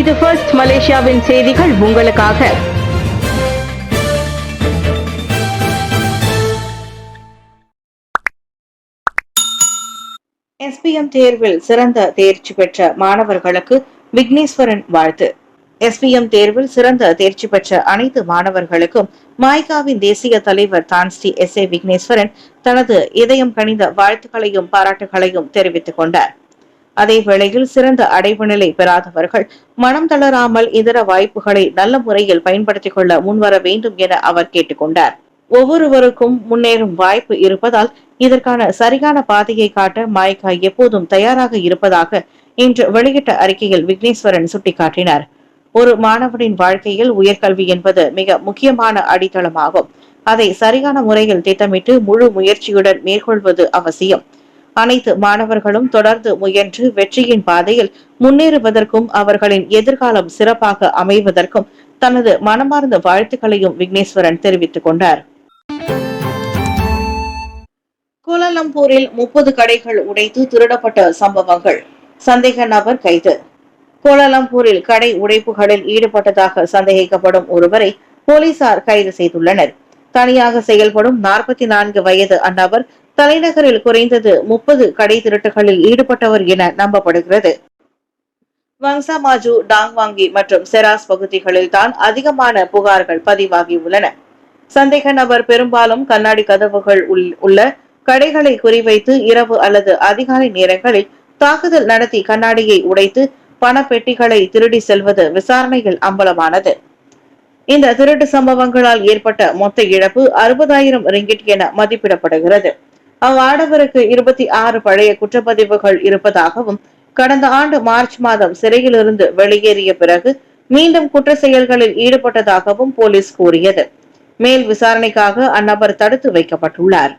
இது ஃபர்ஸ்ட் மலேசியாவின் செய்திகள் உங்களுக்காக. SPM தேர்வில் சிறந்த தேர்ச்சி பெற்ற மாணவர்களுக்கு விக்னேஸ்வரன் வாழ்த்து. SPM தேர்வில் சிறந்த தேர்ச்சி பெற்ற அனைத்து மாணவர்களுக்கும் மாய்காவின் தேசிய தலைவர் தான்ஸ்ரீ SA விக்னேஸ்வரன் தனது இதயம் கனிந்த வாழ்த்துக்களையும் பாராட்டுகளையும் தெரிவித்துக் கொண்டார். அதே வேளையில் சிறந்த அடைவு நிலை பெறாதவர்கள் மனம் தளராமல் இதர வாய்ப்புகளை நல்ல முறையில் பயன்படுத்திக் கொள்ள முன்வர வேண்டும் என அவர் கேட்டுக் கொண்டார். ஒவ்வொருவருக்கும் முன்னேறும் வாய்ப்பு இருப்பதால் இதற்கான சரியான பாதையை காட்ட மாய்கா எப்போதும் தயாராக இருப்பதாக இன்று வெளியிட்ட அறிக்கையில் விக்னேஸ்வரன் சுட்டிக்காட்டினார். ஒரு மாணவனின் வாழ்க்கையில் உயர்கல்வி என்பது மிக முக்கியமான அடித்தளமாகும். அதை சரியான முறையில் திட்டமிட்டு முழு முயற்சியுடன் மேற்கொள்வது அவசியம். அனைத்து மாணவர்களும் தொடர்ந்து முயன்று வெற்றியின் பாதையில் முன்னேறுவதற்கும் அவர்களின் எதிர்காலம் சிறப்பாக அமைவதற்கும் தனது மனமார்ந்த வாழ்த்துக்களையும் விக்னேஸ்வரன் தெரிவித்துக் கொண்டார். கோலாலம்பூரில் 30 கடைகள் உடைத்து திருடப்பட்ட சம்பவங்கள். சந்தேக நபர் கைது. கோலாலம்பூரில் கடை உடைப்புகளில் ஈடுபட்டதாக சந்தேகிக்கப்படும் ஒருவரை போலீசார் கைது செய்துள்ளனர். தனியாக செயல்படும் 44 வயது அந்நபர் தலைநகரில் குறைந்தது 30 கடை திருட்டுகளில் ஈடுபட்டவர் என நம்பப்படுகிறது. வங்சா மாஜு, டாங்வாங்கி மற்றும் செராஸ் பகுதிகளில் தான் அதிகமான புகார்கள் பதிவாகியுள்ளன. சந்தேக நபர் பெரும்பாலும் கண்ணாடி கதவுகள் உள்ள கடைகளை குறிவைத்து இரவு அல்லது அதிகாலை நேரங்களில் தாக்குதல் நடத்தி கண்ணாடியை உடைத்து பணப்பெட்டிகளை திருடி செல்வது விசாரணையில் அம்பலமானது. இந்த திருட்டு சம்பவங்களால் ஏற்பட்ட மொத்த இழப்பு 60,000 ரிங்கிட் என மதிப்பிடப்படுகிறது. அவ்வாடவருக்கு 26 பழைய குற்றப்பதிவுகள் இருப்பதாகவும் கடந்த ஆண்டு மார்ச் மாதம் சிறையிலிருந்து வெளியேறிய பிறகு மீண்டும் குற்ற செயல்களில் ஈடுபட்டதாகவும் போலீஸ் கூறியது. மேல் விசாரணைக்காக அந்நபர் தடுத்து வைக்கப்பட்டுள்ளார்.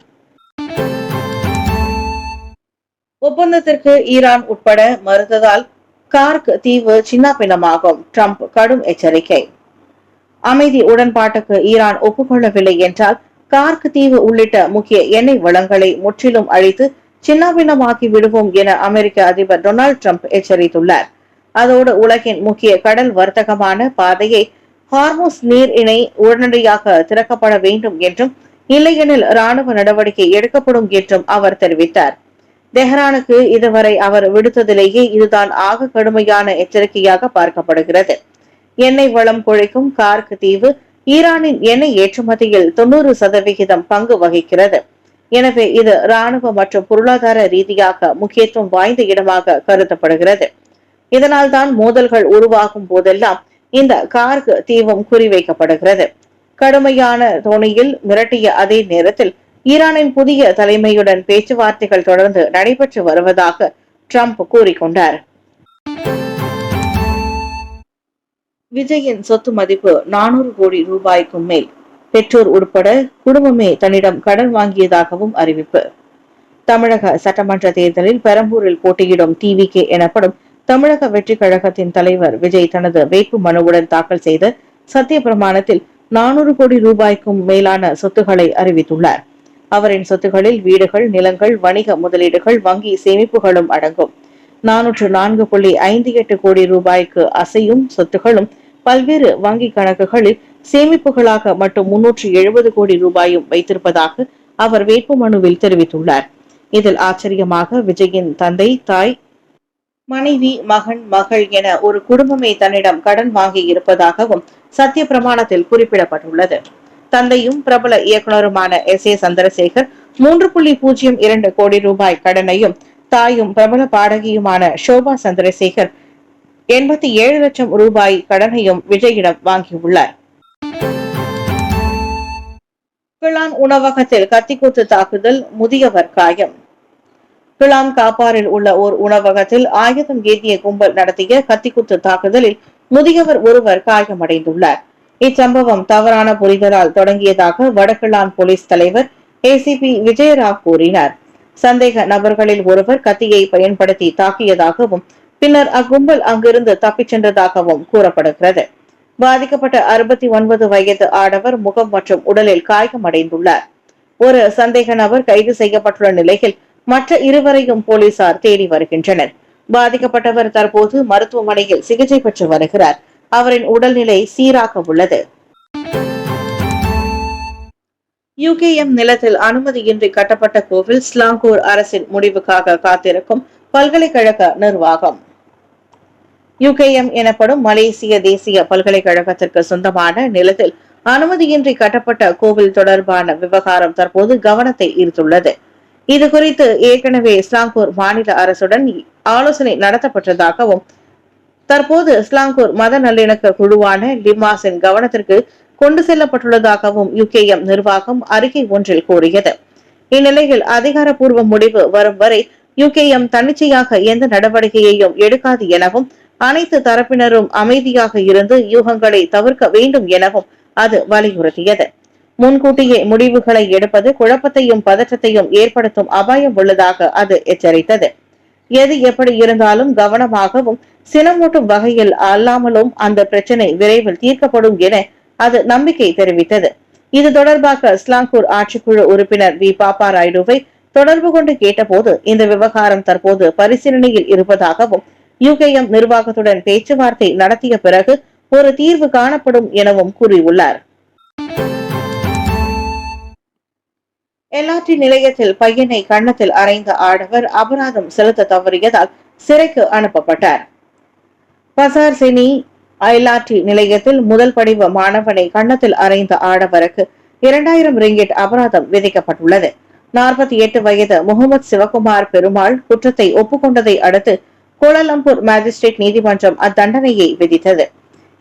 ஒப்பந்தத்திற்கு ஈரான் உட்பட மறுத்ததால் கார்க் தீவு சின்னாபின்னமாகும். ட்ரம்ப் கடும் எச்சரிக்கை. அமைதி உடன்பாட்டுக்கு ஈரான் ஒப்புக்கொள்ளவில்லை என்றால் கார்க் தீவு உள்ளிட்ட முக்கிய எண்ணெய் வளங்களை முற்றிலும் அழித்து சின்னாபின்னமாக்கி விடுவோம் என அமெரிக்க அதிபர் டொனால்டு ட்ரம்ப் எச்சரித்துள்ளார். அதோடு உலகின் முக்கிய கடல் வர்த்தகமான பாதையை ஹார்முஸ் நீர் இணை உடனடியாக திறக்கப்பட வேண்டும் என்றும் இல்லையெனில் ராணுவ நடவடிக்கை எடுக்கப்படும் என்றும் அவர் தெரிவித்தார். தெஹ்ரானுக்கு இதுவரை அவர் விடுத்ததிலேயே இதுதான் ஆக கடுமையான எச்சரிக்கையாக பார்க்கப்படுகிறது. எண்ணெய் வளம் கொழிக்கும் கார்க் தீவு ஈரானின் எண்ணெய் ஏற்றுமதியில் 90% பங்கு வகிக்கிறது. எனவே இது ராணுவ மற்றும் பொருளாதார ரீதியாக முக்கியத்துவம் வாய்ந்த இடமாக கருதப்படுகிறது. இதனால் தான் மோதல்கள் உருவாகும் போதெல்லாம் இந்த கார்க் தீவும் குறிவைக்கப்படுகிறது. கடுமையான தோணியில் மிரட்டிய அதே நேரத்தில் ஈரானின் புதிய தலைமையுடன் பேச்சுவார்த்தைகள் தொடர்ந்து நடைபெற்று வருவதாக ட்ரம்ப் கூறிக்கொண்டார். விஜயின் சொத்து மதிப்பு 400 கோடி ரூபாய்க்கும் மேல். பெற்றோர் உட்பட குடும்பமே தன்னிடம் கடன் வாங்கியதாகவும் அறிவிப்பு. தமிழக சட்டமன்ற தேர்தலில் பெரம்பூரில் போட்டியிடும் TVK எனப்படும் தமிழக வெற்றி கழகத்தின் தலைவர் விஜய் தனது வேட்பு மனுவுடன் தாக்கல் செய்த சத்திய பிரமாணத்தில் 400 கோடி ரூபாய்க்கும் மேலான சொத்துக்களை அறிவித்துள்ளார். அவரின் சொத்துகளில் வீடுகள், நிலங்கள், வணிக முதலீடுகள், வங்கி சேமிப்புகளும் அடங்கும். 404.58 கோடி ரூபாய்க்கு அசையும் சொத்துகளும் பல்வேறு வங்கி கணக்குகளில் சேமிப்புகளாக மட்டும் 370 கோடி ரூபாயும் வைத்திருப்பதாக அவர் வேட்புமனுவில் தெரிவித்துள்ளார். இதில் ஆச்சரியமாக விஜயின் தந்தை, தாய், மனைவி, மகன், மகள் என ஒரு குடும்பமே தன்னிடம் கடன் வாங்கி இருப்பதாகவும் சத்திய பிரமாணத்தில் குறிப்பிடப்பட்டுள்ளது. தந்தையும் பிரபல இயக்குநருமான SA சந்திரசேகர் 3.02 கோடி ரூபாய் கடனையும், தாயும் பிரபல பாடகியுமான ஷோபா சந்திரசேகர் 87 லட்சம் ரூபாய் கடனையும் விஜயிடம் வாங்கியுள்ளார். கிளான் உணவகத்தில் கத்திக்குத்து தாக்குதல், முதியவர் காயம். கிளான் காப்பாரில் உள்ள ஓர் உணவகத்தில் ஆயுதம் ஏந்திய கும்பல் நடத்திய கத்திக்குத்து தாக்குதலில் முதியவர் ஒருவர் காயமடைந்துள்ளார். இச்சம்பவம் தவறான புரிதலால் தொடங்கியதாக வடகிழான் போலீஸ் தலைவர் ACP விஜயராவ் கூறினார். சந்தேக நபர்களில் ஒருவர் கத்தியை பயன்படுத்தி தாக்கியதாகவும் பின்னர் அக்கும்பல் அங்கிருந்து தப்பிச் சென்றதாகவும் கூறப்படுகிறது. பாதிக்கப்பட்ட 69 வயது ஆடவர் முகம் மற்றும் உடலில் காயமடைந்துள்ளார். ஒரு சந்தேக நபர் கைது செய்யப்பட்டுள்ள நிலையில் மற்ற இருவரையும் போலீசார் தேடி வருகின்றனர். பாதிக்கப்பட்டவர் தற்போது மருத்துவமனையில் சிகிச்சை பெற்று வருகிறார். அவரின் உடல்நிலை சீராக உள்ளது. யுகேஎம் நிலத்தில் அனுமதியின்றி கட்டப்பட்ட கோவில் ஸ்லாங்கூர் அரசின் முடிவுக்காக காத்திருக்கும் பல்கலைக்கழக நிர்வாகம். யுகேஎம் எனப்படும் மலேசிய தேசிய பல்கலைக்கழகத்திற்கு சொந்தமான நிலத்தில் அனுமதியின்றி கட்டப்பட்ட கோவில் தொடர்பான விவகாரம் தற்போது கவனத்தை ஈர்த்துள்ளது. இதுகுறித்து ஏற்கனவே ஸ்லாங்கூர் மாநில அரசுடன் ஆலோசனை நடத்தப்பட்டதாகவும் தற்போது ஸ்லாங்கூர் மத நல்லிணக்க குழுவான லிமாஸின் கவனத்திற்கு கொண்டு செல்லப்பட்டுள்ளதாகவும் யுகேஎம் நிர்வாகம் அறிக்கை ஒன்றில் கூறியது. இந்நிலையில் அதிகாரப்பூர்வ முடிவு வரும் வரை யுகேஎம் தன்னிச்சையாக எந்த நடவடிக்கையையும் எடுக்காது எனவும் அனைத்து தரப்பினரும் அமைதியாக இருந்து யூகங்களை தவிர்க்க வேண்டும் எனவும் அது வலியுறுத்தியது. முன்கூட்டியே முடிவுகளை எடுப்பது குழப்பத்தையும் பதற்றத்தையும் ஏற்படுத்தும் அபாயம் உள்ளதாக அது எச்சரித்தது. எது எப்படி இருந்தாலும் கவனமாகவும் சினமூட்டும் வகையில் அல்லாமலும் அந்த பிரச்சினை விரைவில் தீர்க்கப்படும் என அது நம்பிக்கை தெரிவித்தது. இது தொடர்பாக ஸ்லாங்கூர் ஆட்சிக்குழு உறுப்பினர் வி பாப்பா ராயுடுவை தொடர்பு கொண்டு கேட்டபோது இந்த விவகாரம் தற்போது பரிசீலனையில் இருப்பதாகவும் யுகேஎம் நிர்வாகத்துடன் பேச்சுவார்த்தை நடத்திய பிறகு ஒரு தீர்வு காணப்படும் எனவும் கூறியுள்ளார். எல்ஆர்டி நிலையத்தில் பையனை கன்னத்தில் அறைந்த ஆடவர் அபராதம் செலுத்த தவறியதால் சிறைக்கு அனுப்பப்பட்டார். பசார் சினி எல்ஆர்டி நிலையத்தில் முதல் படிவ மாணவனை கன்னத்தில் அறைந்த ஆடவருக்கு 2000 ரிங்கிட் அபராதம் விதிக்கப்பட்டுள்ளது. 48 வயது முகமது சிவகுமார் பெருமாள் குற்றத்தை ஒப்புக்கொண்டதை அடுத்து கோலாலம்பூர் மேஜிஸ்ட்ரேட் நீதிமன்றம் அத்தண்டனையை விதித்தது.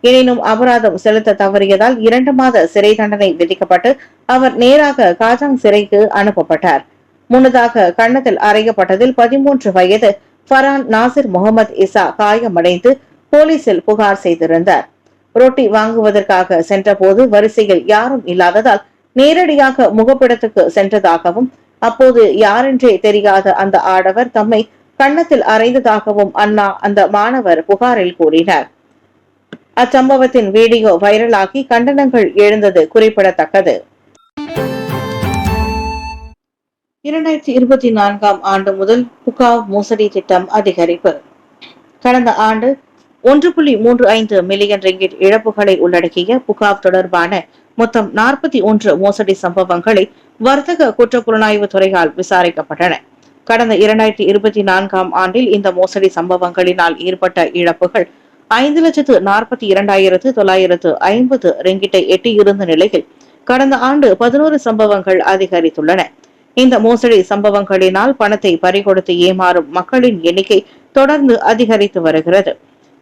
எனினும் அபராதம் செலுத்த தவறியதால் 2 மாத சிறை தண்டனை விதிக்கப்பட்டு அவர் நேராக காஜாங் சிறைக்கு அனுப்பப்பட்டார். முன்னதாக கன்னத்தில் அறையப்பட்டதில் 13 வயது ஃபரான் நாசிர் முகமது இசா காயமடைந்து போலீசில் புகார் செய்திருந்தார். ரொட்டி வாங்குவதற்காக சென்றபோது வரிசையில் யாரும் இல்லாததால் நேரடியாக முகப்பிடத்துக்கு சென்றதாகவும் அப்போது யாரென்றே தெரியாத அந்த ஆடவர் தம்மை கன்னத்தில் அறைந்ததாகவும் அந்த மாணவர் புகாரில் கூறினார். அச்சம்பவத்தின் வீடியோ வைரலாகி கண்டனங்கள் எழுந்தது குறிப்பிடத்தக்கது. 2024ஆம் ஆண்டு முதல் புகாவ் மோசடி திட்டம் அதிகரிப்பு. கடந்த ஆண்டு 1.35 மில்லியன் ரிங்கிட் இழப்புகளை உள்ளடக்கிய புகாவ் தொடர்பான மொத்தம் 41 மோசடி சம்பவங்களை வர்த்தக குற்றப்புலனாய்வு துறையால் விசாரிக்கப்பட்டன. கடந்த 2024ஆம் ஆண்டில் இந்த மோசடி சம்பவங்களினால் ஏற்பட்ட இழப்புகள் 5,42,950 ரிங்கிட்டை எட்டியிருந்த நிலையில் கடந்த ஆண்டு 11 சம்பவங்கள் அதிகரித்துள்ளன. இந்த மோசடி சம்பவங்களினால் பணத்தை பறிகொடுத்து ஏமாறும் மக்களின் எண்ணிக்கை தொடர்ந்து அதிகரித்து வருகிறது.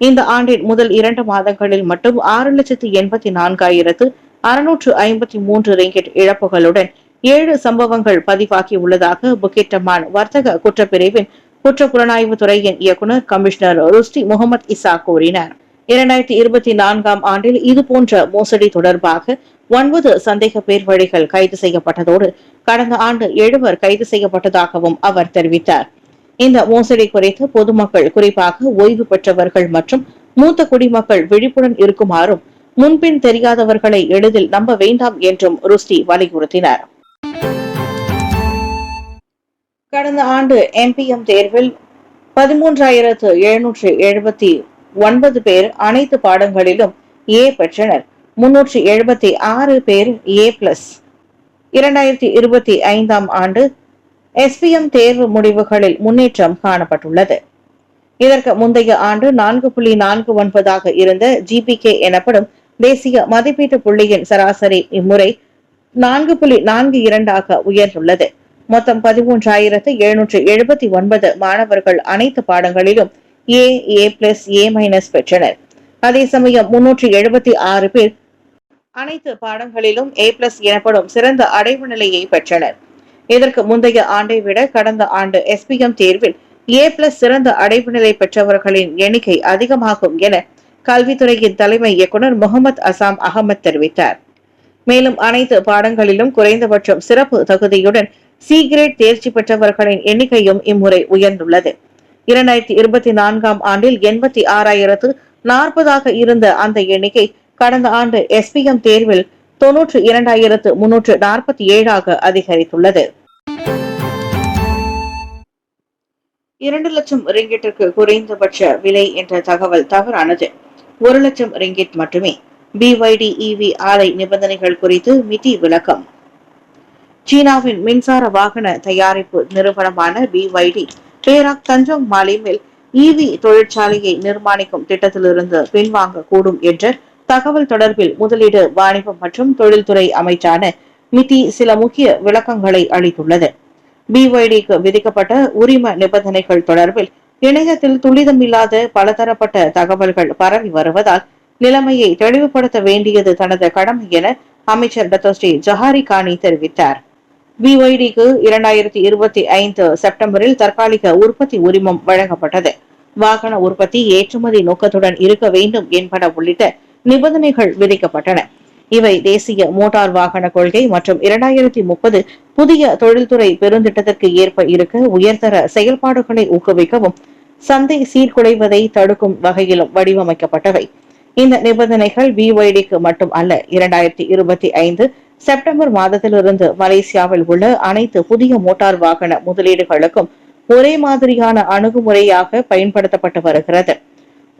இந்த ஆண்டின் முதல் 2 மாதங்களில் மட்டும் 6,84,653 ரிங்கிட் இழப்புகளுடன் 7 சம்பவங்கள் பதிவாகி உள்ளதாக புக்கிட்டமான் வர்த்தக குற்றப்பிரிவின் குற்றப்புலனாய்வு துறையின் இயக்குநர் கமிஷனர் ருஸ்டி முகமது இசா கூறினார். 2024ஆம் ஆண்டில் இதுபோன்ற மோசடி தொடர்பாக 9 சந்தேக பேர் வழிகள் கைது செய்யப்பட்டதோடு கடந்த ஆண்டு 7 கைது செய்யப்பட்டதாகவும் அவர் தெரிவித்தார். இந்த மோசடி குறித்து பொதுமக்கள் குறிப்பாக ஓய்வு பெற்றவர்கள் மற்றும் மூத்த குடிமக்கள் விழிப்புடன் இருக்குமாறும் முன்பின் தெரியாதவர்களை எளிதில் நம்ப வேண்டாம் என்றும் ருஸ்டி வலியுறுத்தினார். கடந்த ஆண்டு என்பிஎம் தேர்வில் 13,779 பேர் அனைத்து பாடங்களிலும் ஏ பெற்றனர். 376 பேர் ஏ பிளஸ். 2025ஆம் ஆண்டு எஸ்பிஎம் தேர்வு முடிவுகளில் முன்னேற்றம் காணப்பட்டுள்ளது. இதற்கு முந்தைய ஆண்டு 4.49ஆக இருந்த ஜிபிகே எனப்படும் தேசிய மதிப்பீட்டு புள்ளியின் சராசரி இம்முறை 4.42ஆக உயர்ந்துள்ளது. மொத்தம் 13,779 மாணவர்கள் அனைத்து பாடங்களிலும் ஏ, ஏ பிளஸ், ஏ மைனஸ் பெற்றனர். அதே சமயம் 376 பேர் அனைத்து பாடங்களிலும் ஏ பிளஸ் எனப்படும் சிறந்த அடைவு நிலையை பெற்றனர். இதற்கு முந்தைய ஆண்டை விட கடந்த ஆண்டு எஸ்பிஎம் தேர்வில் ஏ பிளஸ் சிறந்த அடைவு நிலை பெற்றவர்களின் எண்ணிக்கை அதிகமாகும் என கல்வித்துறையின் தலைமை இயக்குநர் முகமது அசாம் அகமது தெரிவித்தார். மேலும் அனைத்து பாடங்களிலும் குறைந்தபட்சம் சிறப்பு தகுதியுடன் சி கிரேட் தேர்ச்சி பெற்றவர்களின் எண்ணிக்கையும் இம்முறை உயர்ந்துள்ளது. 2024ஆம் ஆண்டில் 86,040 இருந்த அந்த எண்ணிக்கை கடந்த ஆண்டு எஸ்பிஎம் தேர்வில் 92,347 அதிகரித்துள்ளது. 2,00,000 ரிங்கிட்டிற்கு குறைந்தபட்ச விலை என்ற தகவல் தவறானது. 1,00,000 ரிங்கிட் மட்டுமே. BYD EV ஆலை நிபந்தனைகள் குறித்து மிதி விளக்கம். சீனாவின் மின்சார வாகன தயாரிப்பு நிறுவனமான BYD பேராக் தஞ்சோங் மாலிமில் EV தொழிற்சாலையை நிர்மாணிக்கும் திட்டத்திலிருந்து பின்வாங்க கூடும் என்ற தகவல் தொடர்பில் முதலீடு, வாணிபம் மற்றும் தொழில்துறை அமைச்சான மிதி சில முக்கிய விளக்கங்களை அளித்துள்ளது. BYDக்கு விதிக்கப்பட்ட உரிம நிபந்தனைகள் தொடர்பில் இணையத்தில் துளிதமில்லாத பலதரப்பட்ட தகவல்கள் பரவி வருவதால் நிலைமையை தெளிவுபடுத்த வேண்டியது தனது கடமை என அமைச்சர் டத்தோஸ்ரீ ஜஹாரி கானி தெரிவித்தார். BYDக்கு 2025 செப்டம்பரில் தற்காலிக உற்பத்தி உரிமம் வழங்கப்பட்டது. வாகன உற்பத்தி ஏற்றுமதி நோக்கத்துடன் இருக்க வேண்டும் என்பன உள்ளிட்ட நிபந்தனைகள் விதிக்கப்பட்டன. இவை தேசிய மோட்டார் வாகன கொள்கை மற்றும் 2030 புதிய தொழில்துறை பெருந்திட்டத்திற்கு ஏற்ப இருக்க, உயர்தர செயல்பாடுகளை ஊக்குவிக்கவும், சந்தை சீர்குலைவதை தடுக்கும் வகையிலும் வடிவமைக்கப்பட்டவை. இந்த நிபந்தனைகள் BYDக்கு மட்டும் அல்ல, 2025 செப்டம்பர் மாதத்திலிருந்து மலேசியாவில் உள்ள அனைத்து புதிய மோட்டார் வாகன முதலீடுகளுக்கும் ஒரே மாதிரியான அணுகுமுறையாக பயன்படுத்தப்பட்டு வருகிறது.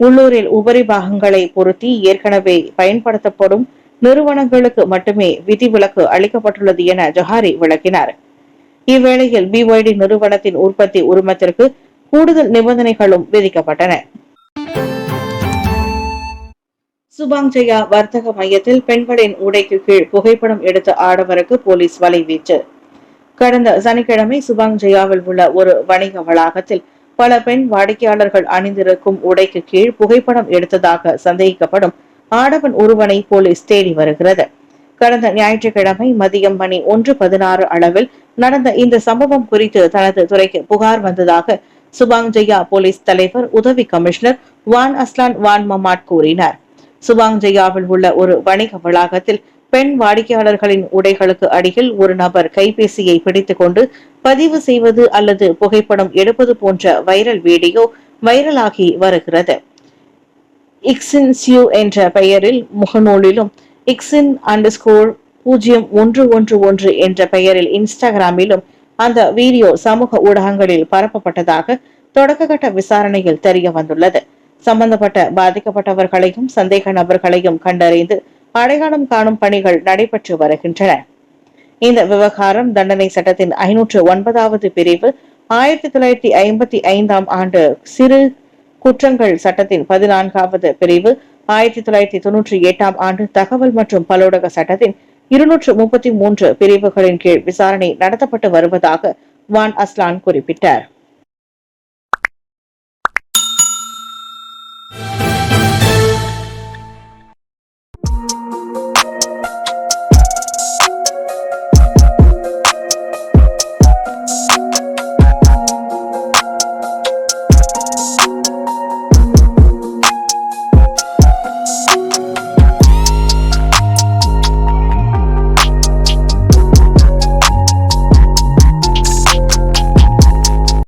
உள்ளூரில் உபரி பாகங்களை பொருத்தி ஏற்கனவே பயன்படுத்தப்படும் நிறுவனங்களுக்கு மட்டுமே விதிவிலக்கு அளிக்கப்பட்டுள்ளது என ஜஹாரி விளக்கினார். இவ்வேளையில் BYD நிறுவனத்தின் உற்பத்தி உரிமத்திற்கு கூடுதல் நிபந்தனைகளும் விதிக்கப்பட்டன. சுபாங் ஜெயா வர்த்தக மையத்தில் பெண்களின் உடைக்கு கீழ் புகைப்படம் எடுத்த ஆடவருக்கு போலீஸ் வலைவீச்சு. கடந்த சனிக்கிழமை சுபாங் ஜெயாவில் உள்ள ஒரு வணிக வளாகத்தில் பல பெண் வாடிக்கையாளர்கள் அணிந்திருக்கும் உடைக்கு கீழ் புகைப்படம் எடுத்ததாக சந்தேகிக்கப்படும் ஆடவன் ஒருவனை போலீஸ் தேடி வருகிறது. கடந்த ஞாயிற்றுக்கிழமை மதியம் மணி 1:16 அளவில் நடந்த இந்த சம்பவம் குறித்து தனது துறைக்கு புகார் வந்ததாக சுபாங் ஜெயா போலீஸ் தலைவர் உதவி கமிஷனர் வான் அஸ்லான் வான் மமாட் கூறினார். சுபாங் ஜெயாவில் உள்ள ஒரு வணிக வளாகத்தில் பெண் வாடிக்கையாளர்களின் உடைகளுக்கு அடியில் ஒரு நபர் கைபேசியை பிடித்துக் கொண்டு பதிவு செய்வது அல்லது புகைப்படம் எடுப்பது போன்ற வைரல் வீடியோ வைரலாகி வருகிறது. இக்ஸின் சியூ என்ற பெயரில் முகநூலிலும், இக்ஸின்_011 என்ற பெயரில் இன்ஸ்டாகிராமிலும் அந்த வீடியோ சமூக ஊடகங்களில் பரப்பப்பட்டதாக தொடக்ககட்ட விசாரணையில் தெரிய வந்துள்ளது. சம்பந்தப்பட்ட பாதிக்கப்பட்டவர்களையும் சந்தேக நபர்களையும் கண்டறிந்து அடையாளம் காணும் பணிகள் நடைபெற்று வருகின்றன. இந்த விவகாரம் தண்டனை சட்டத்தின் 509வது பிரிவு, 1955 ஆண்டு சிறு குற்றங்கள் சட்டத்தின் 14வது பிரிவு, 1998 ஆண்டு தகவல் மற்றும் பலூடக சட்டத்தின் 233 பிரிவுகளின் கீழ் விசாரணை நடத்தப்பட்டு வருவதாக வான் அஸ்லான் குறிப்பிட்டார்.